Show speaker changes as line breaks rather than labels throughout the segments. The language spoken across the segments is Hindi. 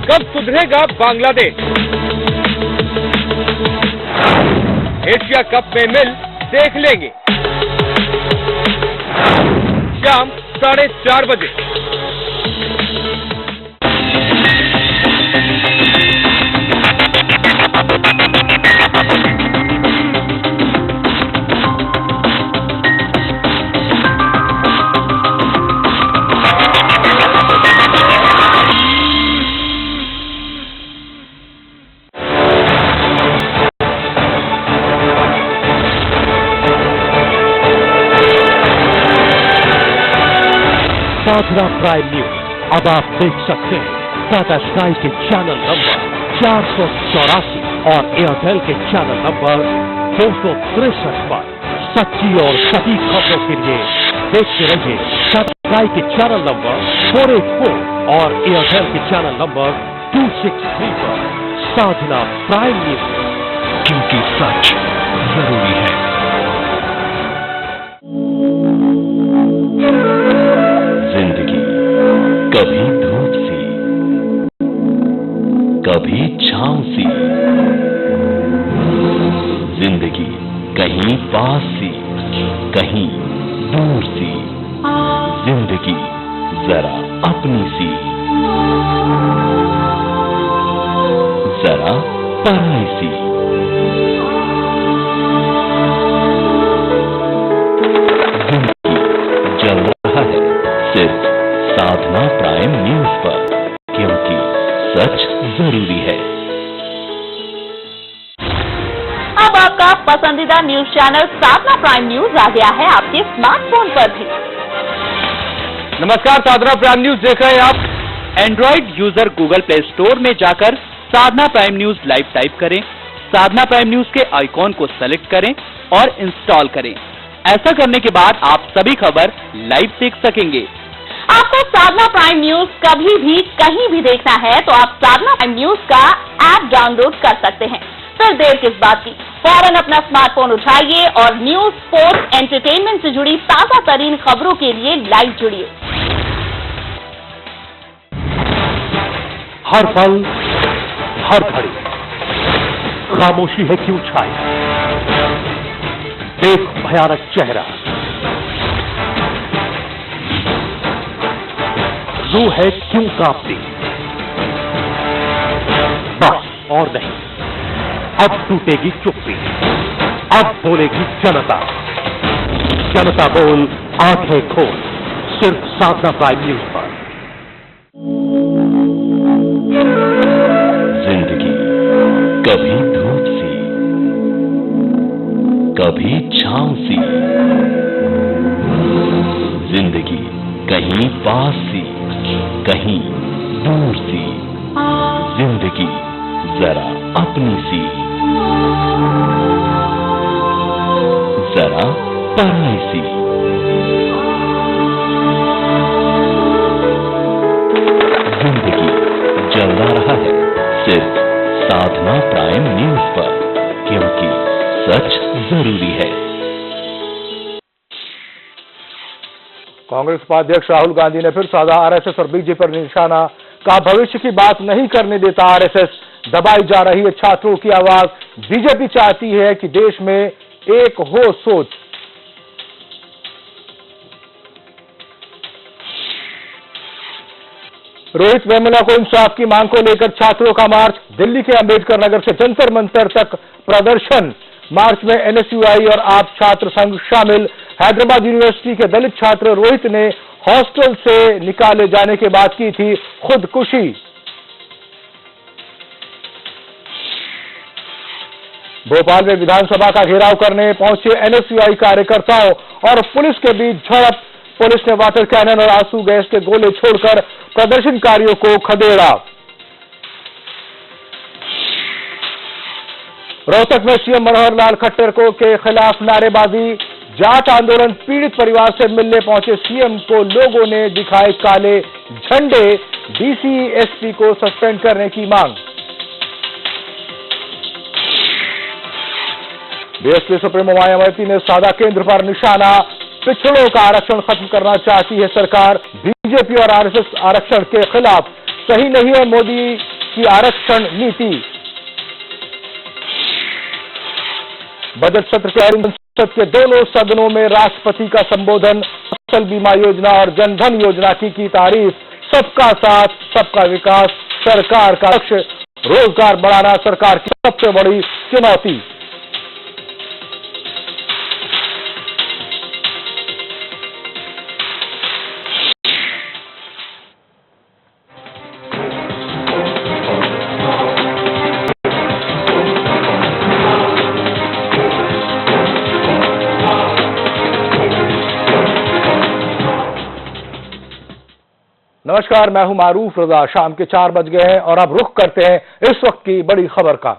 कब सुधरेगा बांग्लादेश? एशिया कप में मिल देख लेंगे शाम 4:30 बजे।
साधना प्राइम न्यूज अब आप देख सकते हैं टाटा स्काई के चैनल नंबर 484 और एयरटेल के चैनल नंबर 263 पर। सच्ची और सटीक खबरों के लिए देखते रहिए टाटा स्काई के चैनल नंबर 484 और एयरटेल के चैनल नंबर 263 पर। साधना प्राइम न्यूज, क्योंकि सच जरूरी है। कभी धूप सी, कभी छांव सी, जिंदगी कहीं पास सी, कहीं दूर सी, जिंदगी जरा अपनी सी, जरा पराई सी। जिंदगी चल रहा है सिर्फ साधना प्राइम न्यूज पर, क्योंकि सच जरूरी है।
अब आपका पसंदीदा न्यूज चैनल साधना प्राइम न्यूज आ गया है आपके स्मार्टफोन पर भी।
नमस्कार, साधना प्राइम न्यूज देख रहे हैं आप।
Android user Google play store में जाकर साधना प्राइम न्यूज लाइव टाइप करें, साधना प्राइम न्यूज के आइकॉन को सेलेक्ट करें और इंस्टॉल करें। ऐसा करने के बाद आप सभी खबर लाइव देख सकेंगे।
आपको साधना प्राइम न्यूज कभी भी कहीं भी देखना है तो आप साधना प्राइम न्यूज का ऐप डाउनलोड कर सकते हैं। फिर देर किस बात की, फौरन अपना स्मार्टफोन उठाइए और न्यूज, स्पोर्ट्स, एंटरटेनमेंट से जुड़ी ताजा तरीन खबरों के लिए लाइव जुड़िए।
हर पल, हर घड़ी खामोशी है क्यों छाई, देख भयानक चेहरा, रूह है क्यों कांपती। बस और नहीं, अब टूटेगी चुप्पी, अब बोलेगी जनता। जनता बोल, आंखें खोल, सिर्फ साधना प्राइम न्यूज पर।
जिंदगी कभी धूप सी, कभी छांव सी, जिंदगी कहीं पास सी, कहीं दूर सी, जिंदगी जरा अपनी सी, जरा पराई सी। जिंदगी चलता रहा है सिर्फ साधना प्राइम न्यूज पर, क्योंकि सच जरूरी है।
कांग्रेस उपाध्यक्ष राहुल गांधी ने फिर साधा आरएसएस और बीजेपी पर निशाना, कहा भविष्य की बात नहीं करने देता आरएसएस, दबाई जा रही है छात्रों की आवाज। बीजेपी चाहती है कि देश में एक हो सोच। रोहित वेमुला को इंसाफ की मांग को लेकर छात्रों का मार्च, दिल्ली के अंबेडकर नगर से जंतर मंतर तक प्रदर्शन। मार्च में एनएसयूआई और आप छात्र संघ शामिल। हैदराबाद यूनिवर्सिटी के दलित छात्र रोहित ने हॉस्टल से निकाले जाने के बाद की थी खुदकुशी। भोपाल में विधानसभा का घेराव करने पहुंचे एनएसयूआई कार्यकर्ताओं और पुलिस के बीच झड़प। पुलिस ने वाटर कैनन और आंसू गैस के गोले छोड़कर प्रदर्शनकारियों को खदेड़ा। रोहतक में सीएम मनोहर लाल खट्टर के खिलाफ नारेबाजी। जाट आंदोलन पीड़ित परिवार से मिलने पहुंचे सीएम को लोगों ने दिखाए काले झंडे। डीसी एसपी को सस्पेंड करने की मांग। बीएसपी सुप्रीमो मायावती ने साधा केंद्र पर निशाना। पिछड़ों का आरक्षण खत्म करना चाहती है सरकार। बीजेपी और आरएसएस आरक्षण के खिलाफ। सही नहीं है मोदी की आरक्षण नीति। बजट सत्र के दौरान संसद के दोनों सदनों में राष्ट्रपति का संबोधन। फसल बीमा योजना और जनधन योजना की तारीफ। सबका साथ सबका विकास सरकार का लक्ष्य। रोजगार बढ़ाना सरकार की सबसे बड़ी चुनौती। नमस्कार, मैं हूं मारूफ रजा। शाम के 4 बज गए हैं और अब रुख करते हैं इस वक्त की बड़ी खबर का।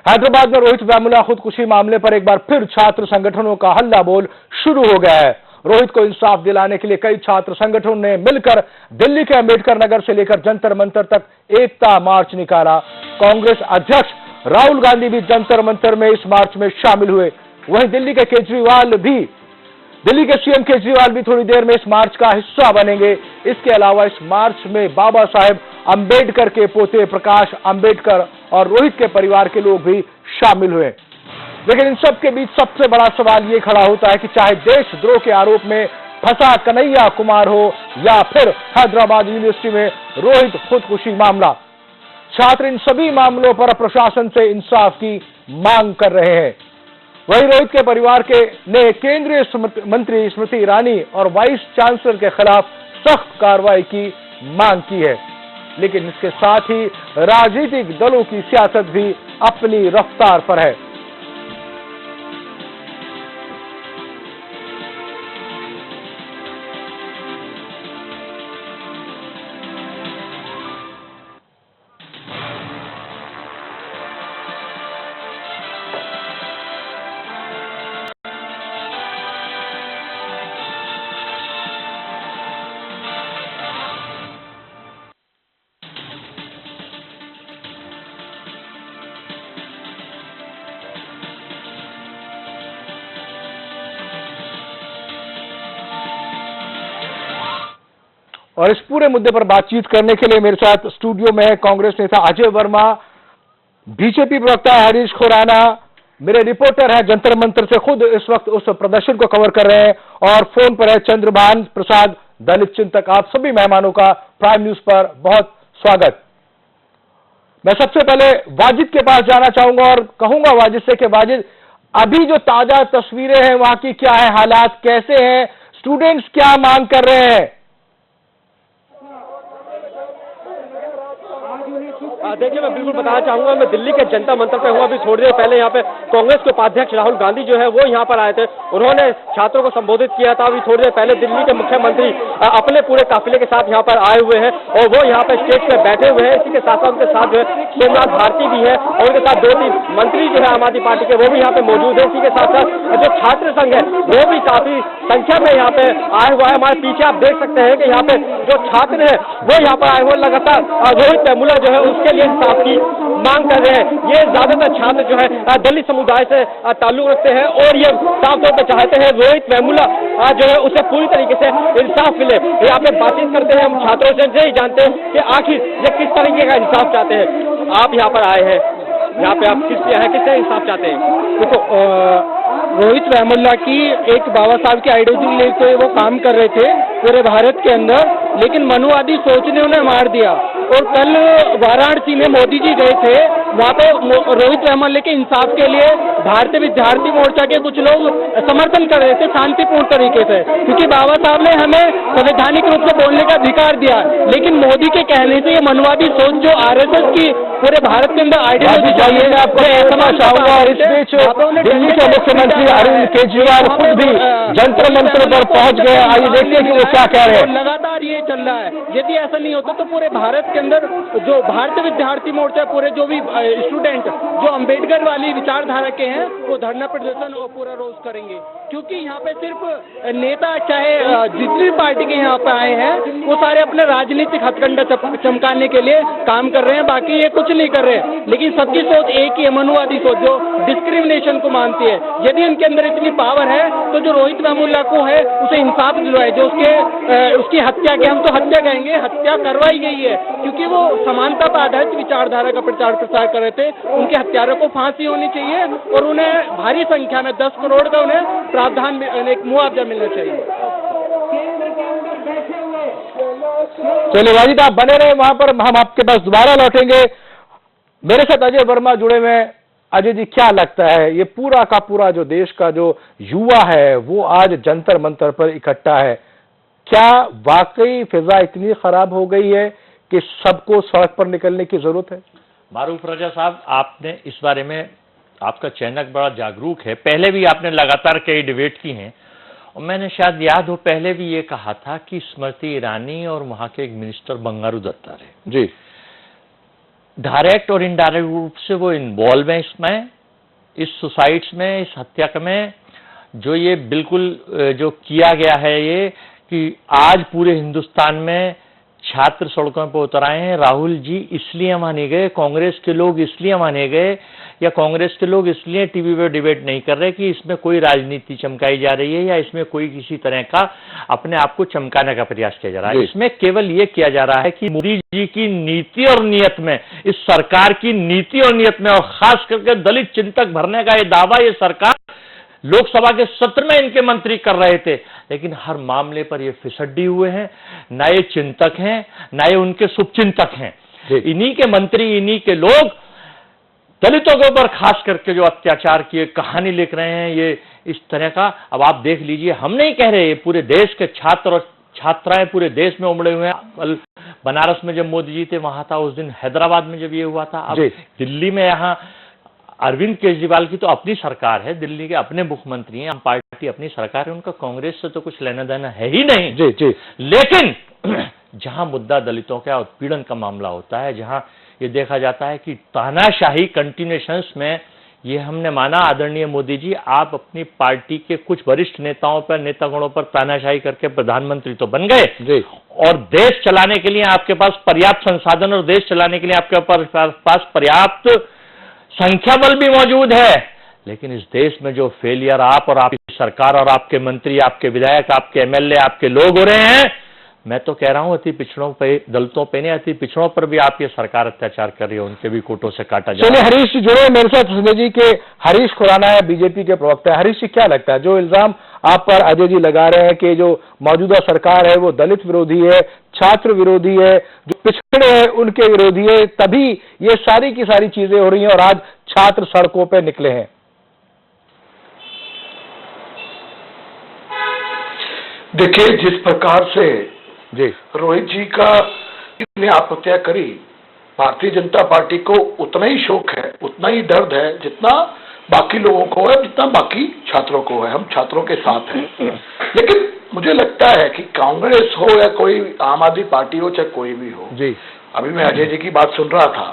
हैदराबाद में रोहित वेमुला खुदकुशी मामले पर एक बार फिर छात्र संगठनों का हल्ला बोल शुरू हो गया है। रोहित को इंसाफ दिलाने के लिए कई छात्र संगठनों ने मिलकर दिल्ली के अंबेडकर नगर से लेकर जंतर मंतर तक एकता मार्च निकाला। कांग्रेस अध्यक्ष राहुल गांधी भी जंतर मंतर में इस मार्च में शामिल हुए। वहीं दिल्ली के सीएम केजरीवाल भी थोड़ी देर में इस मार्च का हिस्सा बनेंगे। इसके अलावा इस मार्च में बाबा साहेब अंबेडकर के पोते प्रकाश अंबेडकर और रोहित के परिवार के लोग भी शामिल हुए। लेकिन इन सब के बीच सबसे बड़ा सवाल ये खड़ा होता है कि चाहे देशद्रोह के आरोप में फंसा कन्हैया कुमार हो या फिर हैदराबाद यूनिवर्सिटी में रोहित खुदकुशी मामला, छात्र इन सभी मामलों पर प्रशासन से इंसाफ की मांग कर रहे हैं। वहीं रोहित के परिवार ने केंद्रीय मंत्री स्मृति ईरानी और वाइस चांसलर के खिलाफ सख्त कार्रवाई की मांग की है। लेकिन इसके साथ ही राजनीतिक दलों की सियासत भी अपनी रफ्तार पर है। और इस पूरे मुद्दे पर बातचीत करने के लिए मेरे साथ स्टूडियो में है कांग्रेस नेता अजय वर्मा, बीजेपी प्रवक्ता हरीश खुराना, मेरे रिपोर्टर हैं जंतर मंतर से खुद इस वक्त उस प्रदर्शन को कवर कर रहे हैं, और फोन पर है चंद्रभान प्रसाद, दलित चिंतक। आप सभी मेहमानों का प्राइम न्यूज पर बहुत स्वागत। मैं सबसे पहले वाजिद के पास जाना चाहूंगा और कहूंगा वाजिद से कि वाजिद, अभी जो ताजा तस्वीरें हैं वहां की क्या है, हालात कैसे हैं, स्टूडेंट्स क्या मांग कर रहे हैं?
देखिए, मैं बिल्कुल बताना चाहूंगा, मैं दिल्ली के जनता मंतर पे हूँ। अभी थोड़ी देर पहले यहाँ पे कांग्रेस के उपाध्यक्ष राहुल गांधी जो है वो यहाँ पर आए थे। उन्होंने छात्रों को संबोधित किया था। अभी थोड़ी देर पहले दिल्ली के मुख्यमंत्री अपने पूरे काफिले के साथ यहाँ पर आए हुए हैं और वो यहाँ पे स्टेज पे बैठे हुए हैं। इसी के साथ साथ उनके साथ जो है सोमनाथ भारती भी है और उनके साथ 2-3 मंत्री जो है आम आदमी पार्टी के वो भी यहाँ पे मौजूद है। इसी के साथ साथ जो छात्र संघ है वो भी काफी संख्या में यहाँ पे आया हुआ है। हमारे पीछे आप देख सकते हैं कि यहाँ पे जो छात्र है वो यहाँ पर आए हुए लगातार रोहित वेमुला जो है उसके लिए इंसाफ की मांग कर रहे हैं। ये ज्यादातर छात्र जो है दलित समुदाय से ताल्लुक रखते हैं और ये साफ तौर पर चाहते हैं रोहित वेमुला जो है उसे पूरी तरीके से इंसाफ मिले। यहाँ पे बातचीत करते हैं हम छात्रों से, यही जानते हैं कि आखिर ये किस तरीके का इंसाफ चाहते हैं। आप यहाँ पर आए हैं, यहाँ पे आप किससे इंसाफ चाहते हैं?
देखो, रोहित वेमुला की एक बाबा साहब की आइडियोलॉजी लेकर वो काम कर रहे थे पूरे भारत के अंदर, लेकिन मनुवादी सोच ने उन्हें मार दिया। और कल वाराणसी में मोदी जी गए थे, वहाँ पे रोहित वेमुला के इंसाफ के लिए भारतीय विद्यार्थी मोर्चा के कुछ लोग समर्थन कर रहे थे शांतिपूर्ण तरीके से, क्योंकि बाबा साहब ने हमें संवैधानिक रूप से बोलने का अधिकार दिया। लेकिन मोदी के कहने से ये मनुवादी सोच जो आरएसएस की पूरे भारत के अंदर आइडियोलॉजी चाहिए,
मैं आपको कहना चाहूंगा। और इस बीच दिल्ली के मुख्यमंत्री अरविंद केजरीवाल खुद भी जंतर मंतर पर पहुंच गए। आइए देखते हैं कि वो क्या कह रहे हैं।
लगातार ये चल रहा है। यदि ऐसा नहीं होता तो पूरे भारत के अंदर जो भारतीय विद्यार्थी मोर्चा, पूरे जो भी स्टूडेंट जो अंबेडकर वाली विचारधारा के हैं वो धरना प्रदर्शन पूरा रोज करेंगे, क्योंकि यहाँ पे सिर्फ नेता चाहे जितनी पार्टी के यहाँ पे आए हैं वो सारे अपने राजनीतिक हथकंडा चमकाने के लिए काम कर रहे हैं, बाकी ये कुछ नहीं कर रहे हैं। लेकिन सबकी सोच एक ही है, मनुवादी सोच जो डिस्क्रिमिनेशन को मानती है। यदि उनके अंदर इतनी पावर है तो जो रोहित वेमुला को है उसे इंसाफ दिलवाए। जो उसकी हत्या की, हम तो हत्या कहेंगे, हत्या करवाई गई है क्योंकि वो समानता पर आधारित विचारधारा का प्रचार प्रसार कर रहे थे। उनके हत्यारों को फांसी होनी चाहिए और उन्हें भारी संख्या में 10 करोड़ का उन्हें प्रावधान, एक मुआवजा मिलना चाहिए।
चलिए वाजिद, आप बने रहे वहां पर, हम आपके पास दोबारा लौटेंगे। मेरे साथ अजय वर्मा जुड़े हुए हैं। अजय जी, क्या लगता है ये पूरा का पूरा जो देश का जो युवा है वो आज जंतर मंतर पर इकट्ठा है, क्या वाकई फिजा इतनी खराब हो गई है कि सबको सड़क पर निकलने की जरूरत है?
मारूफ रजा साहब, आपने इस बारे में, आपका चैनल बड़ा जागरूक है, पहले भी आपने लगातार कई डिबेट की हैं और मैंने शायद याद हो पहले भी ये कहा था कि स्मृति ईरानी और वहां के एक मिनिस्टर बंगारू दत्ता रहे
जी,
डायरेक्ट और इनडायरेक्ट रूप से वो इन्वॉल्व है इसमें, इस सुसाइड्स में, इस हत्या में। जो ये बिल्कुल जो किया गया है ये कि आज पूरे हिंदुस्तान में छात्र सड़कों पर उतर आए हैं। राहुल जी इसलिए माने गए, कांग्रेस के लोग इसलिए माने गए, या कांग्रेस के लोग इसलिए टीवी पे डिबेट नहीं कर रहे कि इसमें कोई राजनीति चमकाई जा रही है या इसमें कोई किसी तरह का अपने आप को चमकाने का प्रयास किया जा रहा है। इसमें केवल ये किया जा रहा है कि मोदी जी की नीति और नियत में, इस सरकार की नीति और नियत में, और खास करके दलित चिंतक भरने का ये दावा ये सरकार लोकसभा के सत्र में इनके मंत्री कर रहे थे, लेकिन हर मामले पर ये फिसड्डी हुए हैं। ना ये चिंतक हैं, ना ये उनके शुभचिंतक हैं। इन्हीं के मंत्री, इन्हीं के लोग दलितों के ऊपर खास करके जो अत्याचार की कहानी लिख रहे हैं, ये इस तरह का। अब आप देख लीजिए, हम नहीं कह रहे, पूरे देश के छात्र और छात्राएं पूरे देश में उमड़े हुए हैं। कल बनारस में जब मोदी जी थे वहां था, उस दिन हैदराबाद में जब ये हुआ था, अब दिल्ली में यहाँ अरविंद केजरीवाल की तो अपनी सरकार है, दिल्ली के अपने मुख्यमंत्री हैं, आम पार्टी अपनी सरकार है, उनका कांग्रेस से तो कुछ लेना देना है ही नहीं।
जी जी।
लेकिन जहां मुद्दा दलितों का उत्पीड़न का मामला होता है, जहां ये देखा जाता है कि तानाशाही कंटिन्यूएशंस में, ये हमने माना आदरणीय मोदी जी, आप अपनी पार्टी के कुछ वरिष्ठ नेताओं पर, नेतागणों पर तानाशाही करके प्रधानमंत्री तो बन गए
जी,
और देश चलाने के लिए आपके पास पर्याप्त संसाधन और देश चलाने के लिए आपके पास पर्याप्त संख्या बल भी मौजूद है, लेकिन इस देश में जो फेलियर आप और आपकी सरकार और आपके मंत्री, आपके विधायक, आपके एमएलए, आपके लोग हो रहे हैं, मैं तो कह रहा हूं अति पिछड़ों पे, दलितों पे नहीं, अति पिछड़ों पर भी आपकी सरकार अत्याचार कर रही है, उनके भी कोटों से काटा जा रहा है।
चलिए हरीश जी जुड़े मेरे साथ, संजय जी के हरीश खुराना है, बीजेपी के प्रवक्ता है। हरीश जी, क्या लगता है जो इल्जाम आप पर अजय जी लगा रहे हैं कि जो मौजूदा सरकार है वो दलित विरोधी है, छात्र विरोधी है, जो पिछड़े हैं उनके विरोधी है, तभी ये सारी की सारी चीजें हो रही हैं और आज छात्र सड़कों पर निकले हैं?
देखिए, जिस प्रकार से
जी
रोहित जी का ने आत्महत्या करी, भारतीय जनता पार्टी को उतना ही शोक है, उतना ही दर्द है जितना बाकी लोगों को है, जितना बाकी छात्रों को है। हम छात्रों के साथ हैं, लेकिन मुझे लगता है कि कांग्रेस हो या कोई आम आदमी पार्टी हो, चाहे कोई भी हो
जी,
अभी मैं अजय जी की बात सुन रहा था,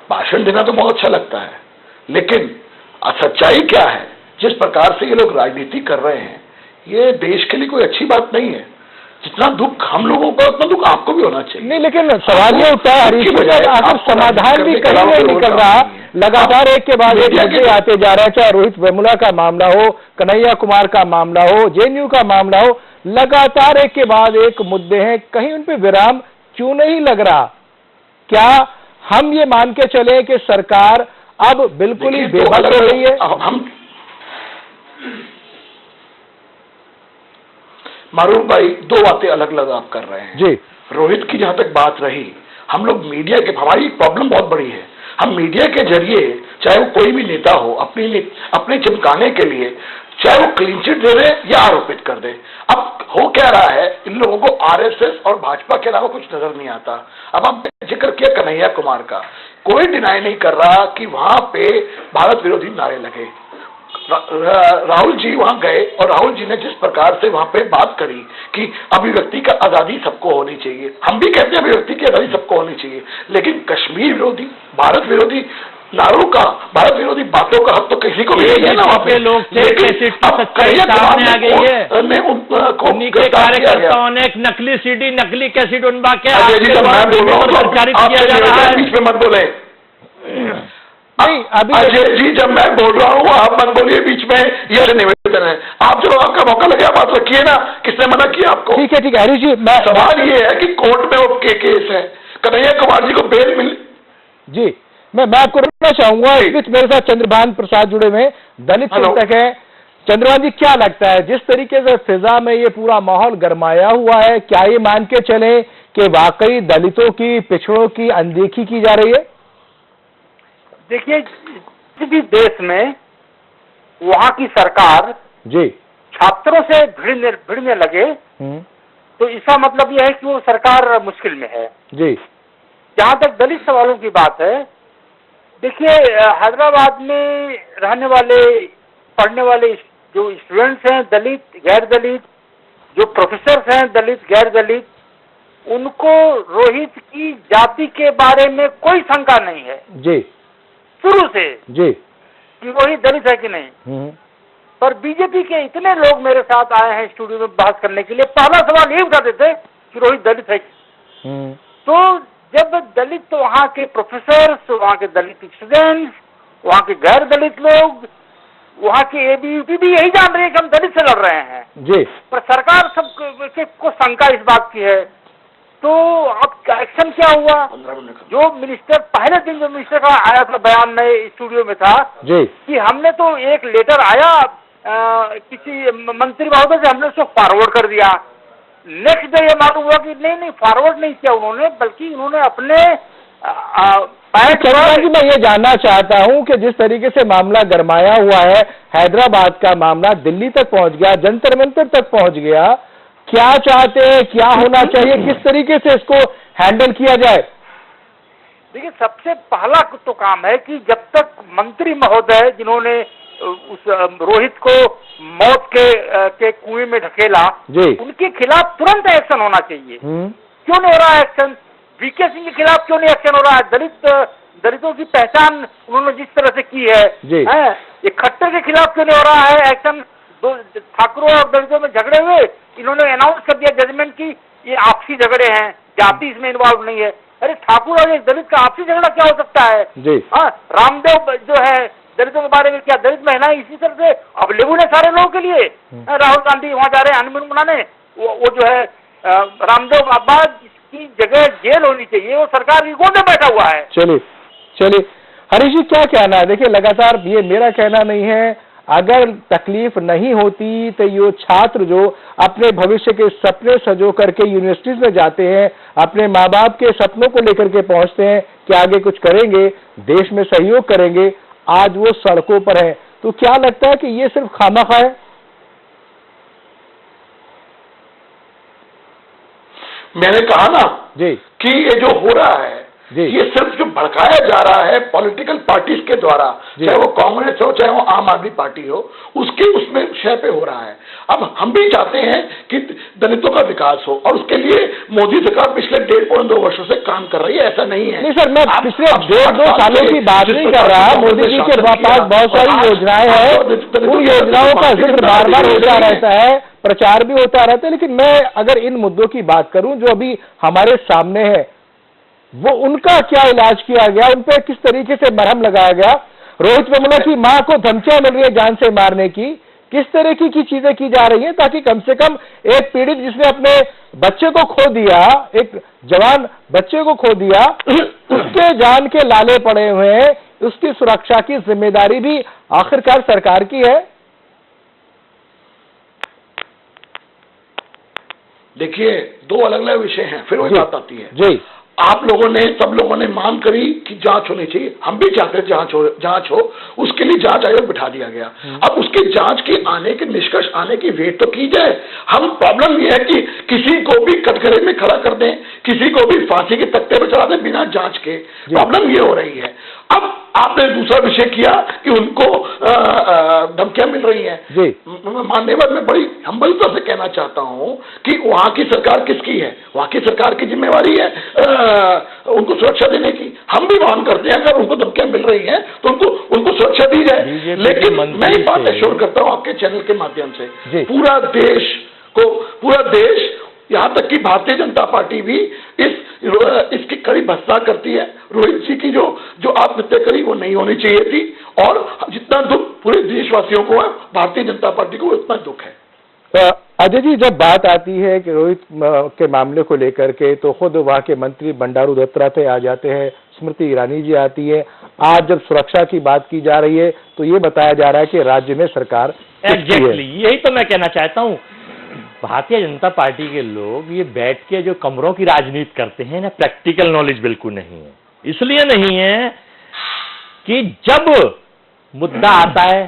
भाषण देना तो बहुत अच्छा लगता है, लेकिन सच्चाई क्या है? जिस प्रकार से ये लोग राजनीति कर रहे हैं, ये देश के लिए कोई अच्छी बात नहीं है। जितना दुख हम लोगों को, उतना दुख आपको भी होना चाहिए।
नहीं, लेकिन सवाल ये उठता है हरीश जी, आखिर समाधान भी कहीं नहीं निकल रहा। लगातार एक के बाद एक मुद्दे आते जा रहे हैं, चाहे रोहित वेमुला का मामला हो, कन्हैया कुमार का मामला हो, जेएनयू का मामला हो, लगातार एक के बाद एक मुद्दे हैं, कहीं उन पे विराम क्यों नहीं लग रहा? क्या हम ये मान के चले कि सरकार अब बिल्कुल ही बेबस हो रही है?
हम मारूफ भाई, दो बातें अलग अलग आप कर रहे हैं
जी।
रोहित की जहां तक बात रही, हम लोग मीडिया के, हमारी प्रॉब्लम बहुत बड़ी है, हम मीडिया के जरिए, चाहे वो कोई भी नेता हो, अपने चमकाने के लिए, चाहे वो क्लीन चिट दे दे या आरोपित कर दे। अब हो क्या रहा है, इन लोगों को आरएसएस और भाजपा के अलावा कुछ नजर नहीं आता। अब आपने जिक्र किया कन्हैया कुमार का, कोई डिनाई नहीं कर रहा कि वहां पे भारत विरोधी नारे लगे। राहुल जी वहां गए और राहुल जी ने जिस प्रकार से वहां पे बात करी कि अभिव्यक्ति का आजादी सबको होनी चाहिए, हम भी कहते हैं अभिव्यक्ति की आजादी सबको होनी चाहिए, लेकिन कश्मीर विरोधी, भारत विरोधी नारों का, भारत विरोधी बातों का हक तो किसी को नहीं है ना वहां पे।
लोग सामने आ गई है, कार्यकर्ताओं ने एक नकली सीडी, नकली कैसेट उनबा के प्रचारित किया जा रहा है।
बीच में मत बोले
नहीं, अभी
अजय जी, जब मैं बोल रहा हूँ आप मत बोलिए बीच में, यह निवेदन है। आप जो आपका मौका लगे आप बात रखिए ना, किसने मना किया आपको?
ठीक है हरीश जी,
सवाल ये है कि कोर्ट में वो केस है, कन्हैया कुमार जी को बेल मिल।
जी, मैं आपको रोकना चाहूंगा, इस बीच मेरे साथ चंद्रभान प्रसाद जुड़े हुए दलित चिंतक है। चंद्रभान जी, क्या लगता है जिस तरीके से फिजा में ये पूरा माहौल गरमाया हुआ है, क्या ये मान के चले कि वाकई दलितों की, पिछड़ों की अनदेखी की जा रही है?
देखिए, किसी भी देश में वहां की सरकार
जी
छात्रों से भिड़ने लगे तो इसका मतलब यह है कि वो सरकार मुश्किल में है।
जी,
जहां तक दलित सवालों की बात है, देखिए हैदराबाद में रहने वाले, पढ़ने वाले जो स्टूडेंट्स हैं, दलित, गैर दलित, जो प्रोफेसर्स हैं दलित, गैर दलित, उनको रोहित की जाति के बारे में कोई शंका नहीं है
जी,
शुरू से
जी,
कि रोहित दलित है कि नहीं। पर बीजेपी के इतने लोग मेरे साथ आए हैं स्टूडियो में बहस करने के लिए, पहला सवाल ये उठाते थे कि रोहित दलित है। तो जब दलित, तो वहाँ के प्रोफेसर, वहाँ के दलित स्टूडेंट्स, वहाँ के गैर दलित लोग, वहाँ के एबीवीपी भी यही जान रहे हैं कि हम दलित से लड़ रहे हैं
जी,
पर सरकार सब को शंका इस बात की है। तो अब एक्शन क्या हुआ? जो मिनिस्टर, पहले दिन जो मिनिस्टर का आया था बयान में स्टूडियो में था
जी,
कि हमने तो एक लेटर आया किसी मंत्री महोदय से, हमने उसको फॉरवर्ड कर दिया। नेक्स्ट डे ये मालूम हुआ कि नहीं, फॉरवर्ड नहीं किया उन्होंने, बल्कि उन्होंने अपने
चंद्रभान जी, मैं ये जानना चाहता हूं कि जिस तरीके से मामला गरमाया हुआ है, हैदराबाद का मामला दिल्ली तक पहुंच गया, जंतर मंतर तक पहुंच गया, क्या चाहते हैं, क्या होना चाहिए, किस तरीके से इसको हैंडल किया जाए?
देखिए, सबसे पहला तो काम है कि जब तक मंत्री महोदय जिन्होंने उस रोहित को मौत के कुएं में ढकेला, उनके खिलाफ तुरंत एक्शन होना चाहिए। क्यों नहीं हो रहा एक्शन? वीके सिंह के खिलाफ क्यों नहीं एक्शन हो रहा है? दलितों की पहचान उन्होंने जिस तरह से की है, ये खट्टर के खिलाफ क्यों नहीं हो रहा है एक्शन? दो ठाकुरों और दलितों में झगड़े हुए, इन्होंने अनाउंस कर दिया जजमेंट की ये आपसी झगड़े हैं, जाति इसमें इन्वॉल्व नहीं है। अरे ठाकुर और एक दलित का आपसी झगड़ा क्या हो सकता है? रामदेव जो है दलितों के बारे में, क्या दलित महिलाएं इसी तरह से अवेलेबल है सारे लोगों के लिए? राहुल गांधी वहां जा रहे हैं हनीमून मनाने, वो जो है रामदेव बाबा की जगह जेल होनी चाहिए, वो सरकार की गोद में बैठा हुआ है।
चलिए हरीश जी, क्या कहना है? देखिए, लगातार, ये मेरा कहना नहीं है, अगर तकलीफ नहीं होती तो ये छात्र जो अपने भविष्य के सपने सजो करके यूनिवर्सिटीज में जाते हैं, अपने माँ बाप के सपनों को लेकर के पहुंचते हैं कि आगे कुछ करेंगे, देश में सहयोग करेंगे, आज वो सड़कों पर है, तो क्या लगता है कि ये सिर्फ खामखा है?
मैंने कहा ना
जी
कि ये जो हो रहा है, ये सिर्फ जो भड़काया जा रहा है पॉलिटिकल पार्टीज के द्वारा, चाहे वो कांग्रेस हो, चाहे वो आम आदमी पार्टी हो, उसमें शय पे हो रहा है। अब हम भी चाहते हैं कि दलितों का विकास हो, और उसके लिए मोदी सरकार पिछले 1.5-2 वर्षों से काम कर रही है, ऐसा नहीं है।
नहीं सर, मैं पिछले 1.5-2 सालों की बात नहीं कर रहा। मोदी जी के पास बहुत सारी योजनाएं हैं, उन योजनाओं का जिक्र बार बार होता रहता है, प्रचार भी होता रहता है, लेकिन मैं अगर इन मुद्दों की बात करूं जो अभी हमारे सामने है, वो उनका क्या इलाज किया गया, उन पे किस तरीके से मरहम लगाया गया? रोहित वेमुला की मां को धमकियां मिल रही है जान से मारने की, किस तरह की चीजें की जा रही हैं ताकि कम से कम एक पीड़ित जिसने अपने बच्चे को खो दिया, एक जवान बच्चे को खो दिया, उसके जान के लाले पड़े हुए हैं, उसकी सुरक्षा की जिम्मेदारी भी आखिरकार सरकार की है।
देखिए, 2 अलग अलग विषय हैं, फिर वही बात आती है।
जी,
आप लोगों ने, सब लोगों ने मांग करी कि जांच होनी चाहिए, हम भी चाहते हैं जांच हो, उसके लिए जांच आयोग बिठा दिया गया। अब उसकी जांच के आने के, निष्कर्ष आने की वेट तो की जाए। हम, प्रॉब्लम यह है कि किसी को भी कटघरे में खड़ा कर दें, किसी को भी फांसी के तख्ते पर चढ़ा दें बिना जांच के, प्रॉब्लम ये हो रही है। अब आपने दूसरा विषय किया कि उनको धमकियां मिल रही हैं। मान्यवर, मैं बड़ी हम्बलता से कहना चाहता हूं कि वहां की सरकार किसकी है? वहां की सरकार की जिम्मेवारी है उनको सुरक्षा देने की। हम भी मांग करते हैं अगर उनको धमकियां मिल रही हैं तो उनको सुरक्षा दी जाए। लेकिन मैं एक बात एश्योर करता हूं आपके चैनल के माध्यम से, पूरा देश, यहां तक कि भारतीय जनता पार्टी भी इसकी कड़ी भत्सा करती है। रोहित जी की जो आत्महत्या करी वो नहीं होनी चाहिए थी, और जितना दुख पूरे देशवासियों को है, भारतीय जनता पार्टी को उतना दुख है।
अजय जी, जब बात आती है कि रोहित के मामले को लेकर के तो खुद वहां के मंत्री बंडारू दत्तात्रेय आ जाते हैं, स्मृति ईरानी जी आती है। आज जब सुरक्षा की बात की जा रही है तो ये बताया जा रहा है कि राज्य में सरकार
एग्जैक्टली यही तो मैं कहना चाहता हूँ। भारतीय जनता पार्टी के लोग ये बैठ के जो कमरों की राजनीति करते हैं ना, प्रैक्टिकल नॉलेज बिल्कुल नहीं है। इसलिए नहीं है कि जब मुद्दा आता है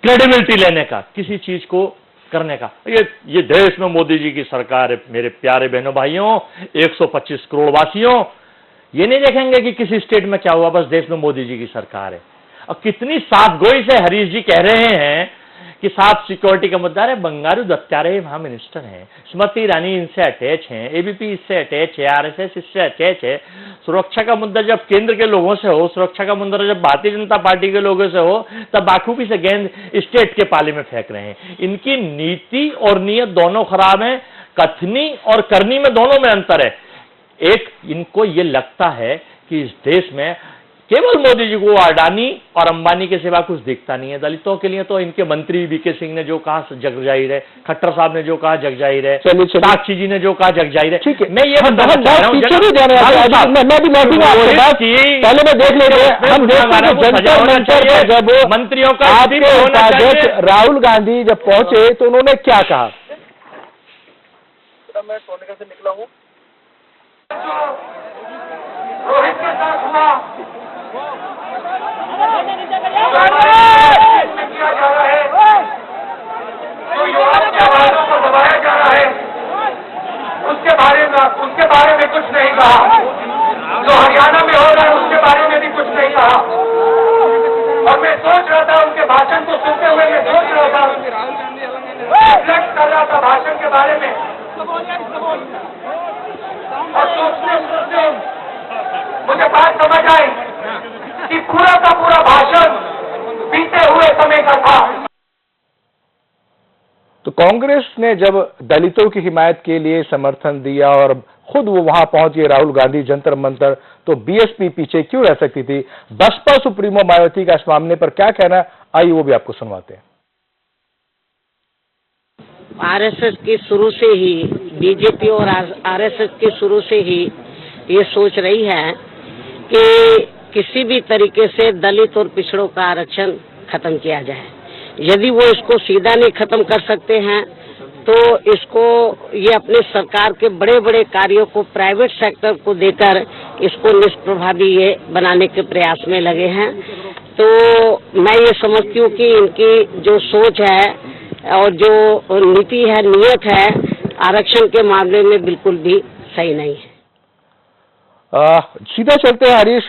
क्रेडिबिलिटी लेने का, किसी चीज को करने का, ये देश में मोदी जी की सरकार है। मेरे प्यारे बहनों भाइयों, 125 करोड़ वासियों, ये नहीं देखेंगे कि किसी स्टेट में क्या हुआ, बस देश में मोदी जी की सरकार है। और कितनी साफगोई से हरीश जी कह रहे हैं कि साफ सिक्योरिटी का मुद्दा है। बंडारू दत्तात्रेय वहां मिनिस्टर हैं, स्मृति ईरानी इनसे अटैच हैं, एबीपी इससे अटैच है, आरएसएस इससे अटैच है। सुरक्षा का मुद्दा जब केंद्र के लोगों से हो, सुरक्षा का मुद्दा जब भारतीय जनता पार्टी के लोगों से हो, तब बाखूबी से गेंद स्टेट के पाले में फेंक रहे हैं। इनकी नीति और नीयत दोनों खराब है, कथनी और करनी में दोनों में अंतर है। एक, इनको ये लगता है कि इस देश में केवल मोदी जी को अडानी और अंबानी के सिवा कुछ दिखता नहीं है। दलितों के लिए तो इनके मंत्री वीके सिंह ने जो कहा जग जाहिर है, खट्टर साहब ने जो कहा जग जाहिर है, साक्षी जी ने जो कहा जग जाहिर है।
ठीक है,
मैं ये
पहले मैं देख लेते हैं, जब
मंत्रियों का
अध्यक्ष राहुल गांधी जब पहुंचे तो उन्होंने क्या कहा?
मैं सोनिका से निकला हूँ, रोहित के साथ हुआ किया जा रहा है, जो युवाओं की आवाजों को दबाया जा रहा है, उनके बारे में कुछ नहीं कहा। जो हरियाणा में हो रहा है उसके बारे में भी कुछ नहीं कहा। और मैं सोच रहा था, उनके भाषण को सुनते हुए मैं सोच रहा था, रिफ्लेक्ट कर रहा था भाषण के बारे में, और सोचते मुझे बात समझ आई कि पूरा का पूरा भाषण बीते हुए समय का था।
तो कांग्रेस ने जब दलितों की हिमायत के लिए समर्थन दिया और खुद वो वहां पहुंच गए राहुल गांधी जंतर मंतर, तो बीएसपी पीछे क्यों रह सकती थी? बसपा सुप्रीमो मायावती का इस मामले पर क्या कहना, आइए वो भी आपको सुनवाते हैं।
आरएसएस की शुरू से ही, बीजेपी और आरएसएस की शुरू से ही ये सोच रही है कि किसी भी तरीके से दलित और पिछड़ों का आरक्षण खत्म किया जाए। यदि वो इसको सीधा नहीं खत्म कर सकते हैं तो इसको, ये अपने सरकार के बड़े बड़े कार्यों को प्राइवेट सेक्टर को देकर इसको निष्प्रभावी ये बनाने के प्रयास में लगे हैं। तो मैं ये समझती हूँ कि इनकी जो सोच है और जो नीति है, नियत है, आरक्षण के मामले में बिल्कुल भी सही नहीं है।
सीधा चलते हैं हरीश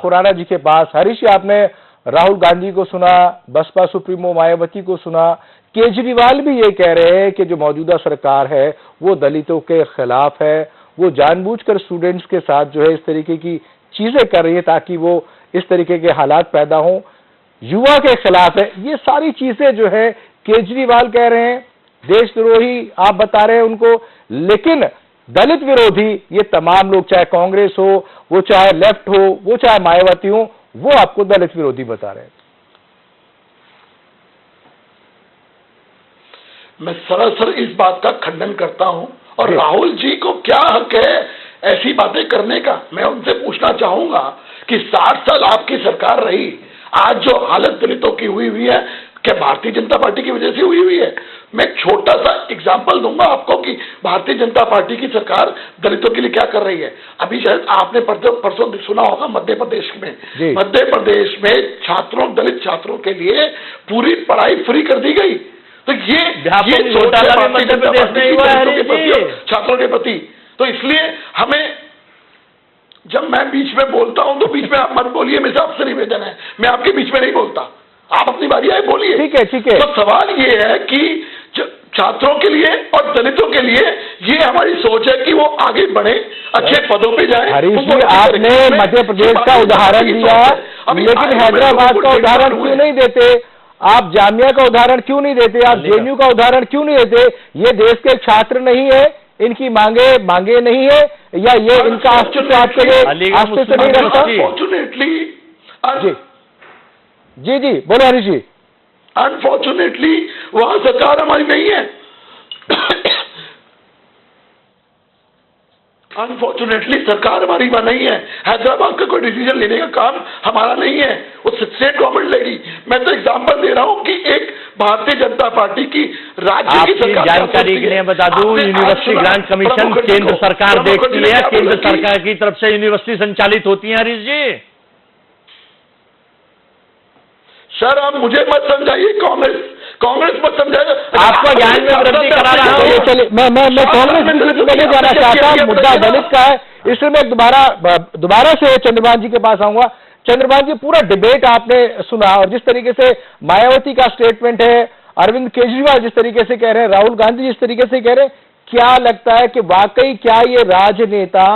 खुराना जी के पास। हरीश, आपने राहुल गांधी को सुना, बसपा सुप्रीमो मायावती को सुना, केजरीवाल भी ये कह रहे हैं कि जो मौजूदा सरकार है वो दलितों के खिलाफ है, वो जानबूझकर स्टूडेंट्स के साथ जो है इस तरीके की चीजें कर रही है ताकि वो इस तरीके के हालात पैदा हों, युवा के खिलाफ है। ये सारी चीजें जो है केजरीवाल कह रहे हैं, देशद्रोही आप बता रहे हैं उनको, लेकिन दलित विरोधी ये तमाम लोग, चाहे कांग्रेस हो, वो चाहे लेफ्ट हो, वो चाहे मायावती हो, वो आपको दलित विरोधी बता रहे हैं।
मैं सरासर इस बात का खंडन करता हूं, और राहुल जी को क्या हक है ऐसी बातें करने का? मैं उनसे पूछना चाहूंगा कि 60 साल आपकी सरकार रही, आज जो हालत दलितों की हुई है क्या भारतीय जनता पार्टी की वजह से हुई है? मैं छोटा सा एग्जांपल दूंगा आपको कि भारतीय जनता पार्टी की सरकार दलितों के लिए क्या कर रही है। अभी शायद आपने परसों सुना होगा, मध्य प्रदेश में छात्रों, दलित छात्रों के लिए पूरी पढ़ाई फ्री कर दी गई। तो ये छोटा सा मध्य प्रदेश में हुआ है छात्रों के प्रति। तो इसलिए हमें, जब मैं बीच में बोलता हूं तो बीच में आप मत बोलिए, मेरे से आपसे निवेदन है, मैं आपके बीच में नहीं बोलता, आप अपनी बारी आए बोलिए। ठीक है। तो सवाल ये है कि छात्रों के लिए और दलितों के लिए ये हमारी सोच है कि वो आगे बढ़े, अच्छे पदों पे जाए।
हरीश जी, आपने मध्य प्रदेश का उदाहरण दिया, लेकिन हैदराबाद का उदाहरण क्यों नहीं देते? आप जामिया का उदाहरण क्यों नहीं देते? आप जेएनयू का उदाहरण क्यों नहीं देते? ये देश के छात्र नहीं है, इनकी मांगे नहीं है, या ये इनका अस्तित्व आपके लिए अस्तित्व नहीं रखता?
अनफॉर्चुनेटली
जी बोलो हरीश जी।
अनफॉर्चुनेटली वहां सरकार हमारी नहीं है, अनफॉर्चुनेटली सरकार हमारी वहां नहीं है। हैदराबाद का कोई डिसीजन लेने का काम हमारा नहीं है, वो स्टेट गवर्नमेंट लेगी। मैं तो एग्जांपल दे रहा हूं कि एक भारतीय जनता पार्टी की राज्य की सरकार
जानकारी के लिए बता दूं, यूनिवर्सिटी ग्रांट कमीशन केंद्र सरकार देखती है, केंद्र सरकार की तरफ से यूनिवर्सिटी संचालित होती है। हरीश जी
सर, आप मुझे मत समझाइए, कांग्रेस मत समझाइए,
आपको ज्ञान में वृद्धि करा रहा हूं।
चलिए मैं कांग्रेस नहीं जाना चाहता, मुद्दा दलित का है, इसलिए मैं दोबारा से चंद्रभान जी के पास आऊंगा। चंद्रभान जी, पूरा डिबेट आपने सुना और जिस तरीके से मायावती का स्टेटमेंट है, अरविंद केजरीवाल जिस तरीके से कह रहे हैं, राहुल गांधी जिस तरीके से कह रहे हैं, क्या लगता है कि वाकई क्या ये राजनेता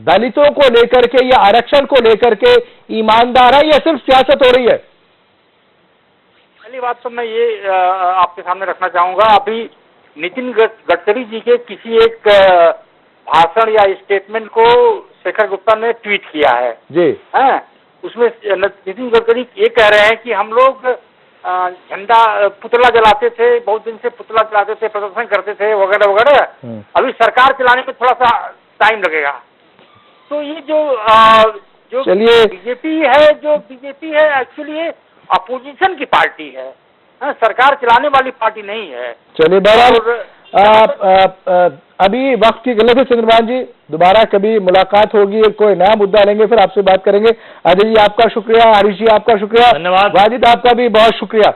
दलितों को लेकर के या आरक्षण को लेकर के ईमानदार है या सिर्फ सियासत हो रही है?
पहली बात तो मैं ये आपके सामने रखना चाहूंगा, अभी नितिन गडकरी जी के किसी एक भाषण या स्टेटमेंट को शेखर गुप्ता ने ट्वीट किया है
जी,
हैं? उसमें नितिन गडकरी ये कह रहे हैं कि हम लोग झंडा पुतला जलाते थे, बहुत दिन से पुतला जलाते थे, प्रदर्शन करते थे वगैरह वगैरह, अभी सरकार चलाने में थोड़ा सा टाइम लगेगा। तो ये जो बीजेपी है एक्चुअली ये अपोजिशन की पार्टी है, सरकार चलाने वाली पार्टी नहीं है।
चलिए बहरहाल अभी वक्त की गलत है चंद्रभान जी, दोबारा कभी मुलाकात होगी, कोई नया मुद्दा लेंगे फिर आपसे बात करेंगे। अजय जी आपका शुक्रिया, हरीश जी आपका शुक्रिया,
धन्यवाद,
वाजिद आपका भी बहुत शुक्रिया।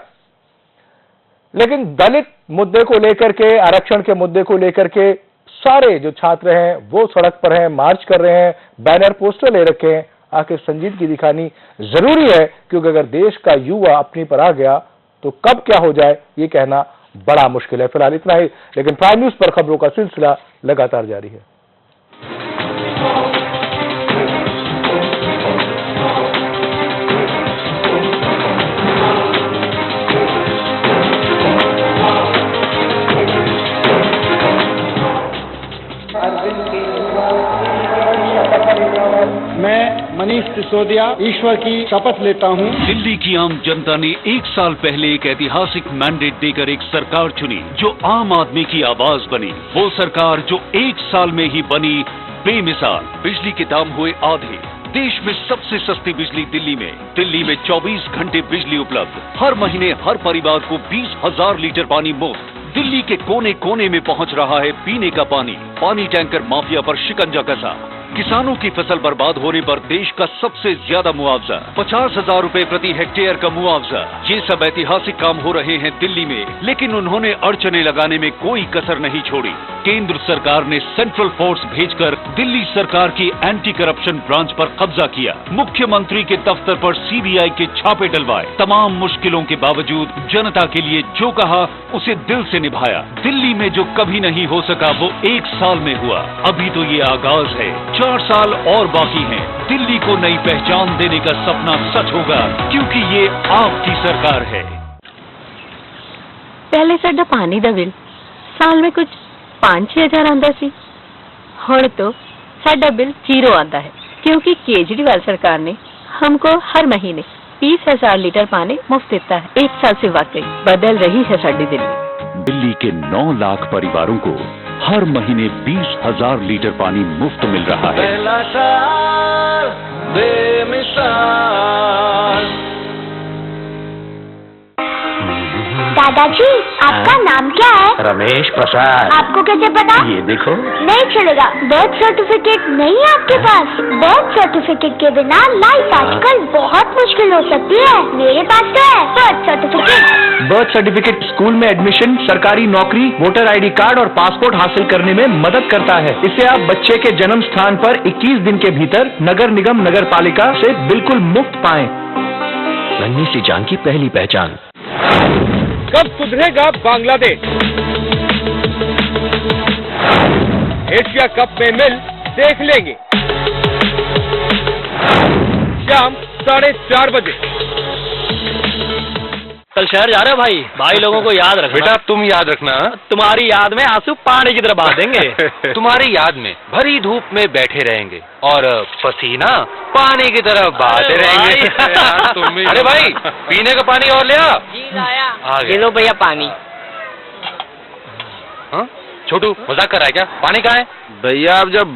लेकिन दलित मुद्दे को लेकर के, आरक्षण के मुद्दे को लेकर के सारे जो छात्र हैं वो सड़क पर हैं, मार्च कर रहे हैं, बैनर पोस्टर ले रखे हैं। आखिर संजीदगी दिखानी जरूरी है, क्योंकि अगर देश का युवा अपनी पर आ गया तो कब क्या हो जाए ये कहना बड़ा मुश्किल है। फिलहाल इतना ही, लेकिन प्राइम न्यूज पर खबरों का सिलसिला लगातार जारी है।
मैं मनीष सिसोदिया ईश्वर की शपथ लेता हूं।
दिल्ली की आम जनता ने 1 साल पहले एक ऐतिहासिक मैंडेट देकर एक सरकार चुनी जो आम आदमी की आवाज बनी। वो सरकार जो 1 साल में ही बनी बेमिसाल। बिजली के दाम हुए आधे, देश में सबसे सस्ती बिजली दिल्ली में 24 घंटे बिजली उपलब्ध, हर महीने हर परिवार को 20,000 लीटर पानी मुफ्त। दिल्ली के कोने कोने में पहुंच रहा है पीने का पानी टैंकर माफिया पर शिकंजा कसा। किसानों की फसल बर्बाद होने पर देश का सबसे ज्यादा मुआवजा, 50,000 रुपए प्रति हेक्टेयर का मुआवजा। ये सब ऐतिहासिक काम हो रहे हैं दिल्ली में, लेकिन उन्होंने अड़चने लगाने में कोई कसर नहीं छोड़ी। केंद्र सरकार ने सेंट्रल फोर्स भेजकर दिल्ली सरकार की एंटी करप्शन ब्रांच पर कब्जा किया। मुख्यमंत्री के दफ्तर पर सीबीआई के छापे डलवाए। तमाम मुश्किलों के बावजूद जनता के लिए जो कहा उसे दिल से निभाया। दिल्ली में जो कभी नहीं हो सका वो 1 साल में हुआ। अभी तो ये आगाज है, 4 साल और बाकी हैं। दिल्ली को नई पहचान देने का सपना सच होगा, क्योंकि ये आपकी सरकार है।
पहले साडा पानी दा बिल साल में कुछ 5-6 हज़ार आंदा सी, हुण तो साडा बिल 0 आता है, क्योंकि केजरीवाल सरकार ने हमको हर महीने 20,000 लीटर पानी मुफ्त देता है। 1 साल से वाकई बदल रही है साडी दिल्ली।
दिल्ली के 9 लाख परिवारों को हर महीने 20,000 लीटर पानी मुफ्त मिल रहा है।
पहला साल बेमिसाल।
दादाजी, आपका नाम क्या है?
रमेश प्रसाद।
आपको कैसे पता?
ये देखो।
नहीं चलेगा, बर्थ सर्टिफिकेट नहीं है आपके पास? बर्थ सर्टिफिकेट के बिना लाइफ आजकल बहुत मुश्किल हो सकती है। मेरे पास तो है birth certificate.
Birth certificate school में एडमिशन, सरकारी नौकरी, वोटर आईडी कार्ड और पासपोर्ट हासिल करने में मदद करता है। इसे आप बच्चे के जन्म स्थान पर 21 दिन के भीतर नगर निगम नगर पालिका से बिल्कुल मुफ्त पाएं। नन्ही सी जान की पहली पहचान।
कब सुधरेगा बांग्लादेश? एशिया कप में मिल देख लेंगे शाम 4:30 बजे।
कल शहर जा रहे हो भाई लोगों को याद रखना।
बेटा तुम याद रखना,
तुम्हारी याद में आंसू पानी की तरह बहा देंगे।
तुम्हारी याद में भरी धूप में बैठे रहेंगे और पसीना पानी की तरह बहाते रहेंगे। अरे भाई पीने का पानी और ले आ।
ले लो भैया पानी।
छोटू मजाक कर रहा है क्या? पानी कहाँ है?
भैया आप जब